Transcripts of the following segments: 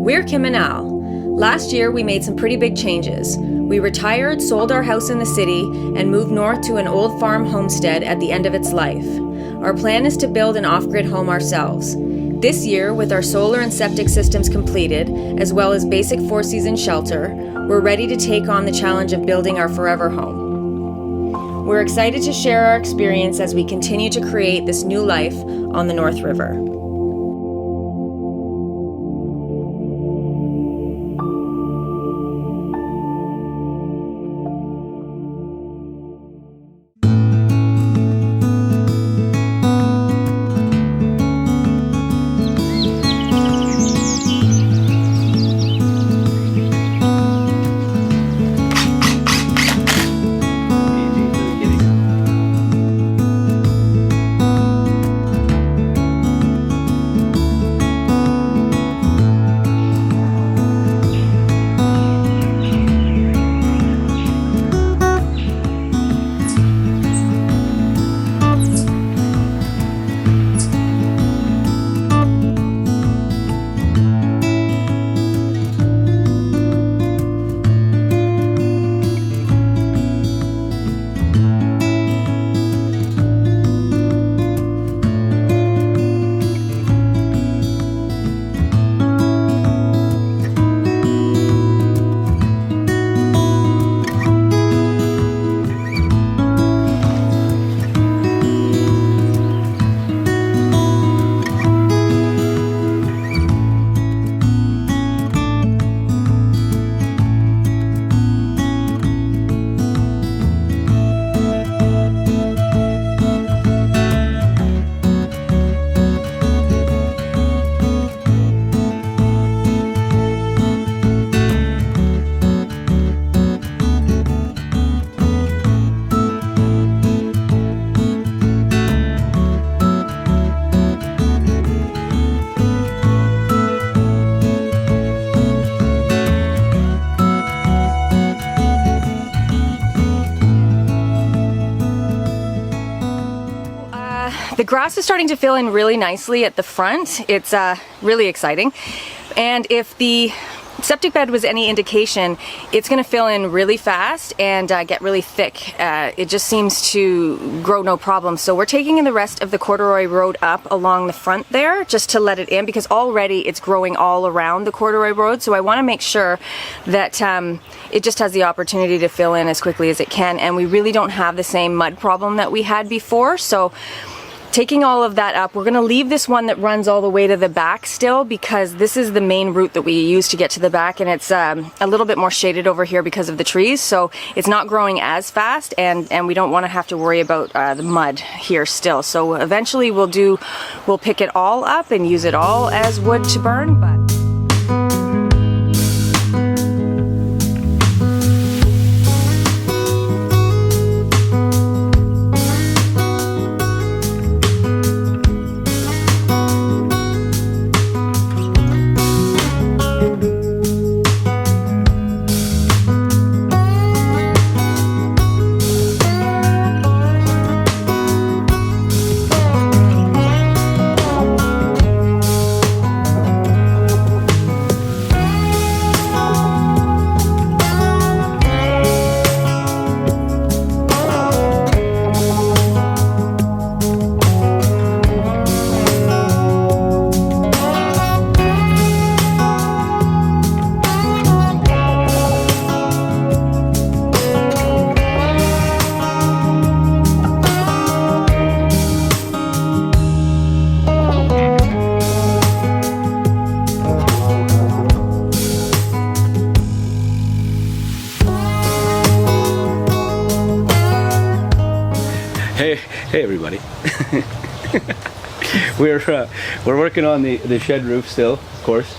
We're Kim and Al. Last year we made some pretty big changes. We retired, sold our house in the city, and moved north to an old farm homestead at the end of its life. Our plan is to build an off-grid home ourselves. This year, with our solar and septic systems completed, as well as basic four-season shelter, we're ready to take on the challenge of building our forever home. We're excited to share our experience as we continue to create this new life on the North River. The grass is starting to fill in really nicely at the front. It's really exciting. And if the septic bed was any indication, it's going to fill in really fast and get really thick. It just seems to grow no problem. So we're taking in the rest of the corduroy road up along the front there just to let it in, because already it's growing all around the corduroy road. So I want to make sure that it just has the opportunity to fill in as quickly as it can. And we really don't have the same mud problem that we had before. So taking all of that up, we're going to leave this one that runs all the way to the back still, because this is the main route that we use to get to the back, and it's a little bit more shaded over here because of the trees, so it's not growing as fast, and we don't want to have to worry about the mud here still. So eventually we'll pick it all up and use it all as wood to burn. But Hey everybody. We're working on the shed roof still, of course.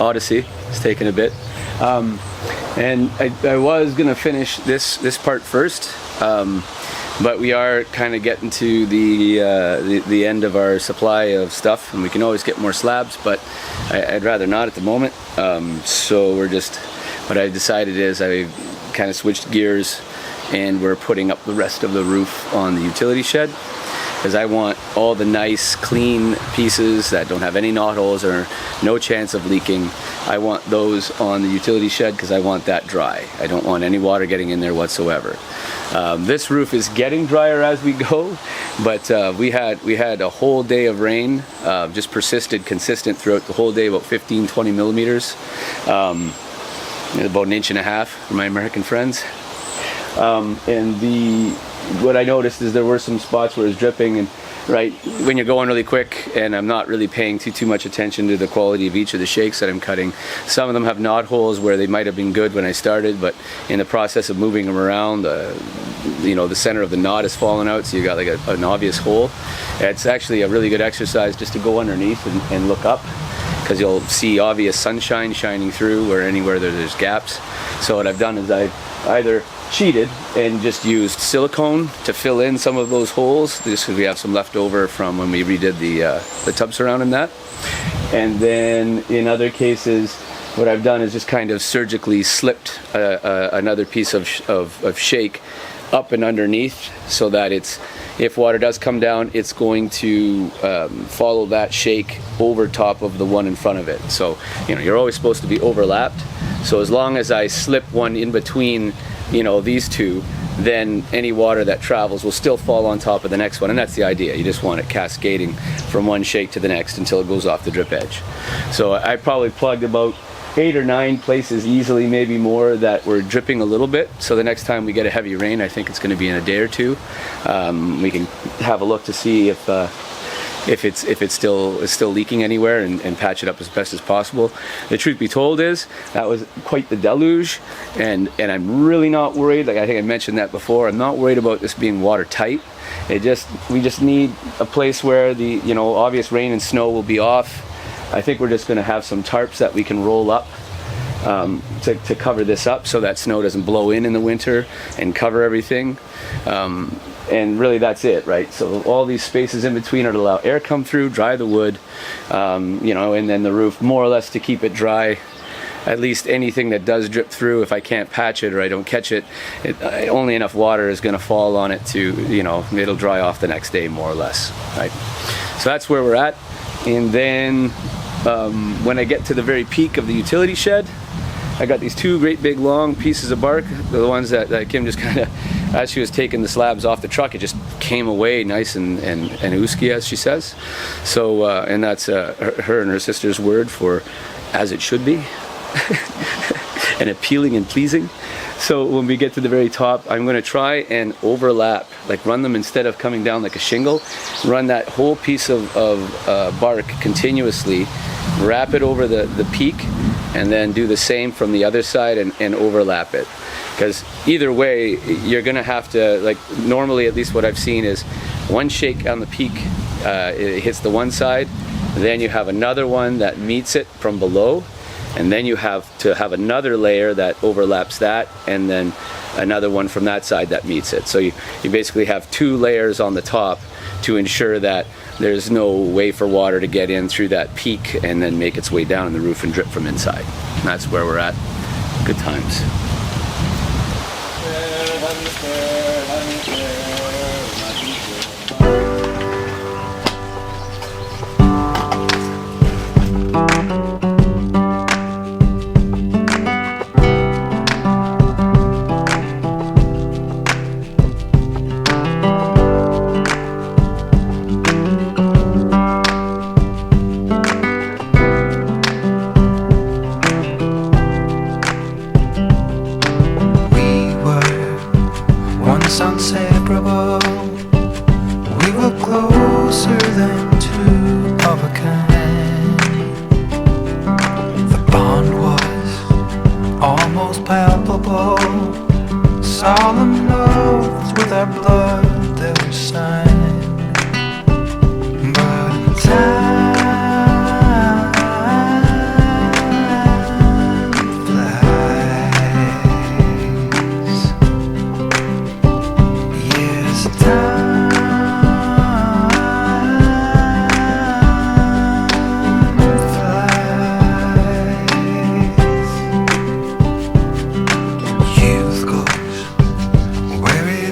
Odyssey, it's taking a bit. And I was gonna finish this part first, but we are kind of getting to the end of our supply of stuff, and we can always get more slabs, but I'd rather not at the moment. So what I decided is I kind of switched gears, and we're putting up the rest of the roof on the utility shed. because I want all the nice, clean pieces that don't have any knot holes or no chance of leaking. I want those on the utility shed because I want that dry. I don't want any water getting in there whatsoever. This roof is getting drier as we go, but we had a whole day of rain, just persisted, consistent throughout the whole day, about 15-20 millimeters, about 1.5 inches for my American friends. And what I noticed is there were some spots where it was dripping, and right when you're going really quick, and I'm not really paying too much attention to the quality of each of the shakes that I'm cutting. Some of them have knot holes where they might have been good when I started, but in the process of moving them around, the center of the knot has fallen out, so you got like an obvious hole. It's actually a really good exercise just to go underneath and look up, because you'll see obvious sunshine shining through or anywhere there's gaps. So what I've done is I've either cheated and just used silicone to fill in some of those holes, just because we have some left over from when we redid the tub surround and that. And then in other cases, what I've done is just kind of surgically slipped another piece of shake up and underneath, so that if water does come down, it's going to follow that shake over top of the one in front of it. So you're always supposed to be overlapped. So as long as I slip one in between these two, then any water that travels will still fall on top of the next one, and that's the idea. You just want it cascading from one shake to the next until it goes off the drip edge. So I probably plugged about 8 or 9 places easily, maybe more, that were dripping a little bit. So the next time we get a heavy rain, I think it's going to be in a day or two, we can have a look to see if it's still leaking anywhere, and patch it up as best as possible. The truth be told is that was quite the deluge, and I'm really not worried. Like I think I mentioned that before, I'm not worried about this being watertight. We just need a place where the obvious rain and snow will be off. I think we're just going to have some tarps that we can roll up to cover this up, so that snow doesn't blow in the winter and cover everything. And really that's it, right? So all these spaces in between are to allow air come through, dry the wood, and then the roof more or less to keep it dry. At least anything that does drip through, if I can't patch it or I don't catch it, only enough water is going to fall on it to, it'll dry off the next day more or less, right? So that's where we're at. And then when I get to the very peak of the utility shed, I got these 2 great big long pieces of bark, the ones that Kim just kind of, as she was taking the slabs off the truck, it just came away nice and oosky, as she says. So, and that's her and her sister's word for as it should be, and appealing and pleasing. So when we get to the very top, I'm going to try and overlap, like run them instead of coming down like a shingle, run that whole piece of bark continuously, wrap it over the peak, and then do the same from the other side and overlap it. Because either way, you're going to have to, like normally at least what I've seen is one shake on the peak, it hits the one side, then you have another one that meets it from below, and then you have to have another layer that overlaps that, and then another one from that side that meets it. So you basically have 2 layers on the top to ensure that there's no way for water to get in through that peak and then make its way down in the roof and drip from inside. And that's where we're at. Good times. Inseparable, we were closer than 2 of a kind. The bond was almost palpable, solemn oaths with our blood that were signed. But time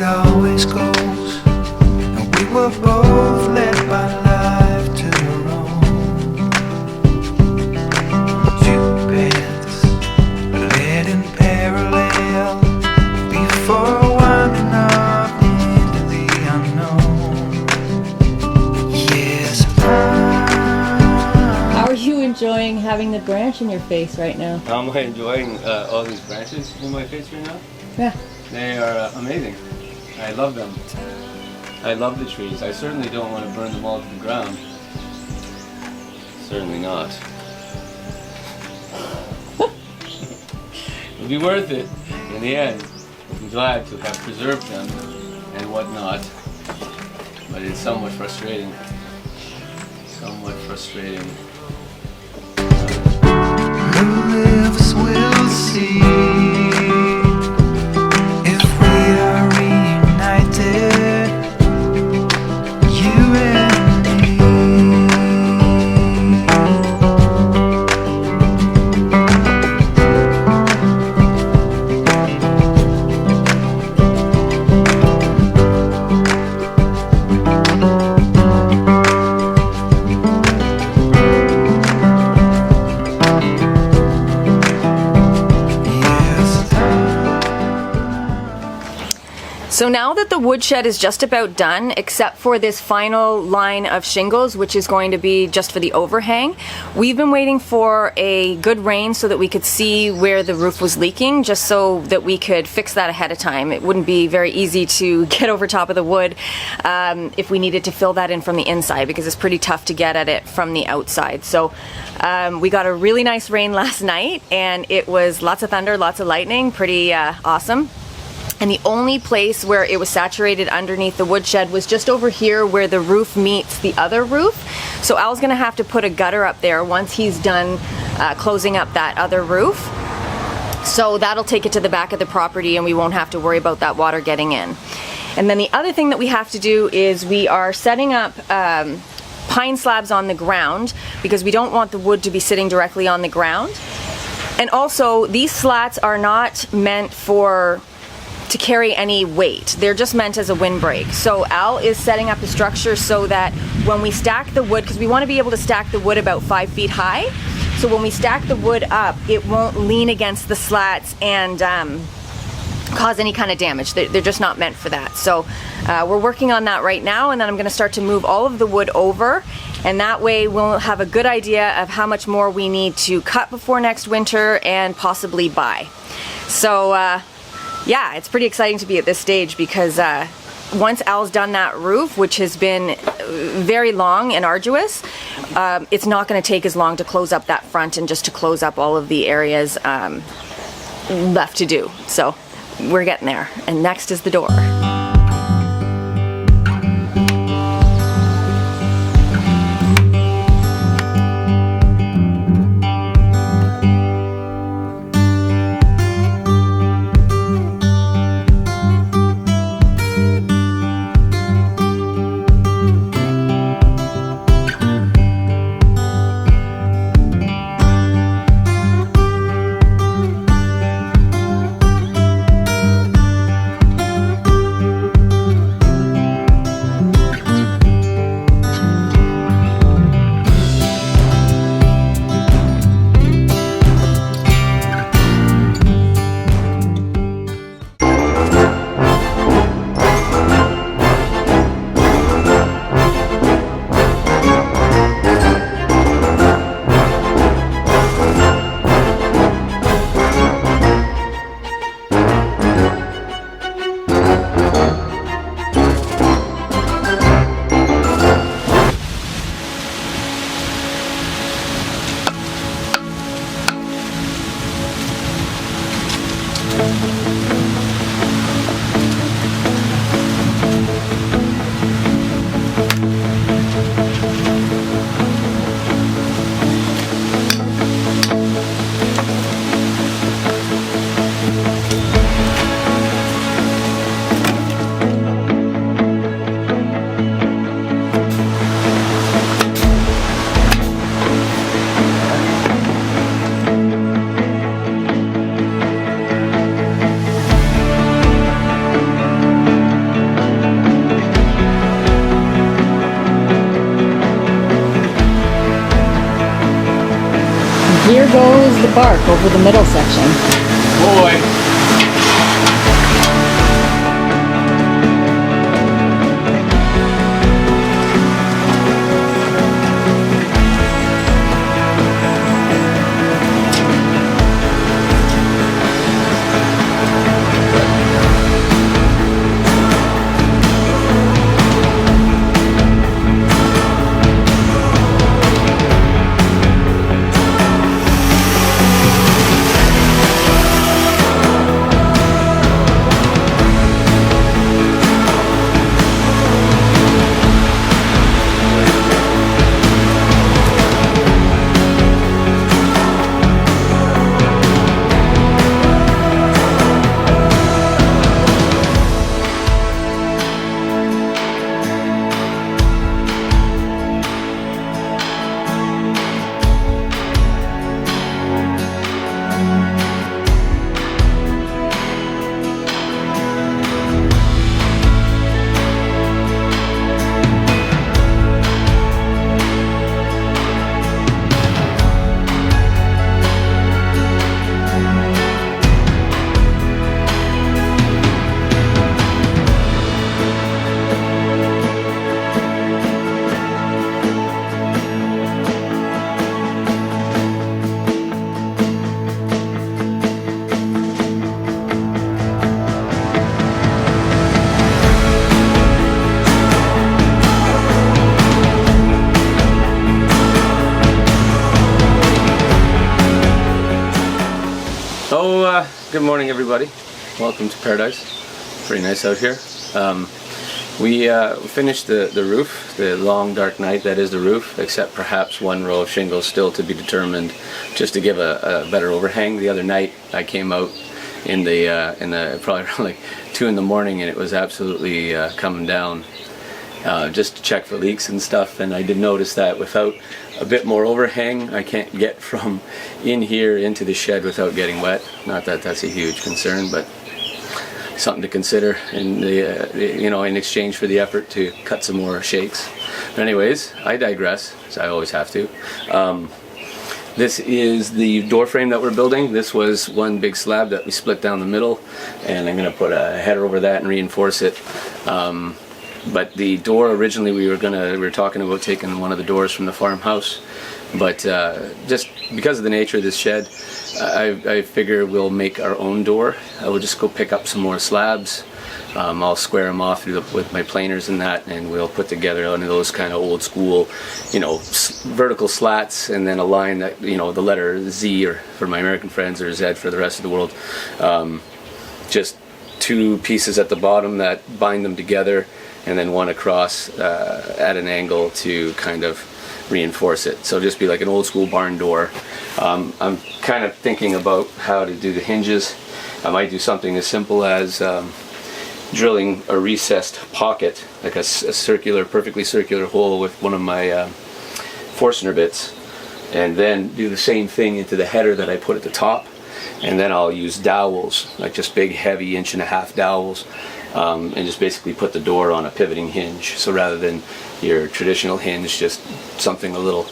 always goes, and enjoying having the branch in your face right now? How am I enjoying all these branches in my face right now? Yeah. They are amazing. I love them. I love the trees. I certainly don't want to burn them all to the ground. Certainly not. It'll be worth it in the end. I'm glad to have preserved them and whatnot. But it's somewhat frustrating. Somewhat frustrating. Who lives will see if we are reunited, you and So now that the woodshed is just about done, except for this final line of shingles, which is going to be just for the overhang, we've been waiting for a good rain so that we could see where the roof was leaking, just so that we could fix that ahead of time. It wouldn't be very easy to get over top of the wood if we needed to fill that in from the inside, because it's pretty tough to get at it from the outside. So we got a really nice rain last night, and it was lots of thunder, lots of lightning, pretty awesome. And the only place where it was saturated underneath the woodshed was just over here where the roof meets the other roof. So Al's gonna have to put a gutter up there once he's done closing up that other roof. So that'll take it to the back of the property and we won't have to worry about that water getting in. And then the other thing that we have to do is we are setting up pine slabs on the ground, because we don't want the wood to be sitting directly on the ground. And also, these slats are not meant to carry any weight. They're just meant as a windbreak. So Al is setting up the structure so that when we stack the wood, because we want to be able to stack the wood about 5 feet high, so when we stack the wood up, it won't lean against the slats and cause any kind of damage. They're just not meant for that. So we're working on that right now, and then I'm going to start to move all of the wood over, and that way we'll have a good idea of how much more we need to cut before next winter and possibly buy. So yeah, it's pretty exciting to be at this stage, because once Al's done that roof, which has been very long and arduous, it's not going to take as long to close up that front and just to close up all of the areas left to do. So we're getting there, and next is the door. Here goes the bark over the middle section. Boy. Good morning, everybody. Welcome to Paradise. Pretty nice out here. We finished the roof, the long dark night that is the roof, except perhaps one row of shingles still to be determined, just to give a better overhang. The other night I came out in the probably around like 2 in the morning, and it was absolutely coming down, just to check for leaks and stuff, and I did notice that without a bit more overhang I can't get from in here into the shed without getting wet. Not that that's a huge concern, but something to consider in in exchange for the effort to cut some more shakes. But anyways, I digress, as I always have to. This is the door frame that we're building. This was one big slab that we split down the middle, and I'm going to put a header over that and reinforce it. But the door, originally we were talking about taking one of the doors from the farmhouse, but just because of the nature of this shed, I figure we'll make our own door. I will just go pick up some more slabs. I'll square them off with my planers and that, and we'll put together one of those kind of old school, vertical slats, and then a line that, the letter Z, or for my American friends, or Z for the rest of the world. Just 2 pieces at the bottom that bind them together, and then one across at an angle to kind of reinforce it. So just be like an old school barn door. I'm kind of thinking about how to do the hinges. I might do something as simple as drilling a recessed pocket, like a circular, perfectly circular hole with one of my Forstner bits, and then do the same thing into the header that I put at the top, and then I'll use dowels, like just big heavy 1.5-inch dowels, and just basically put the door on a pivoting hinge. So rather than your traditional hinge, just something a little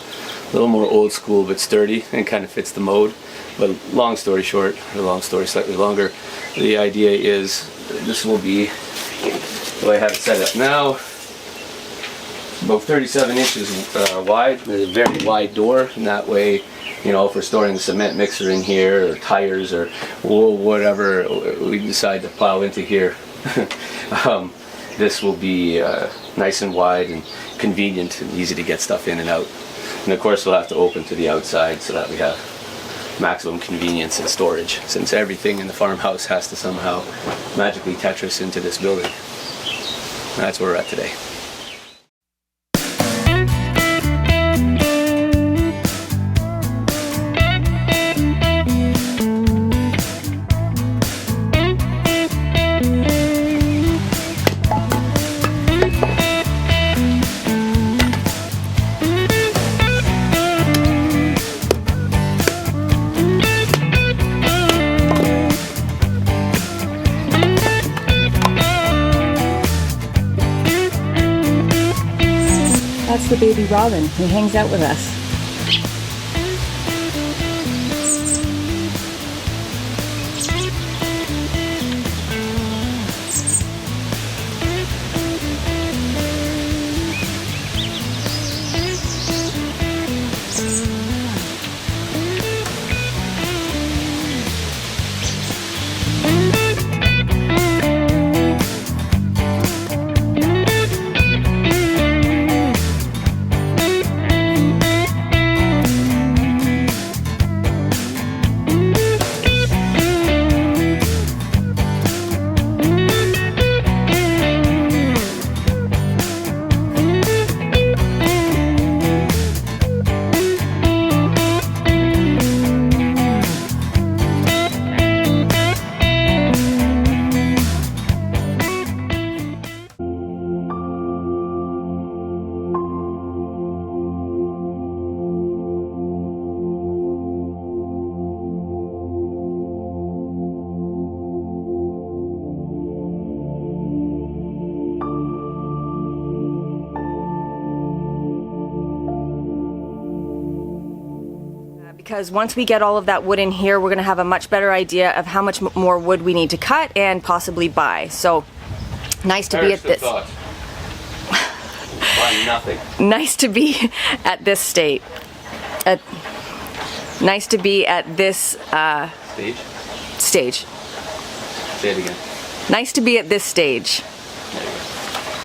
more old school but sturdy and kind of fits the mode. But long story short, or long story slightly longer, the idea is this will be, the way I have it set up now, about 37 inches wide. There's a very wide door, and that way, if we're storing the cement mixer in here, or tires, or whatever we decide to plow into here, this will be nice and wide and convenient and easy to get stuff in and out. And of course we'll have to open to the outside so that we have maximum convenience and storage, since everything in the farmhouse has to somehow magically Tetris into this building. And that's where we're at today. That's the baby Robin. He hangs out with us. Because once we get all of that wood in here, we're going to have a much better idea of how much more wood we need to cut and possibly buy. So nice to be at this. Buy nothing. Nice to be at this state. Nice to be at this stage. Say it again. Nice to be at this stage.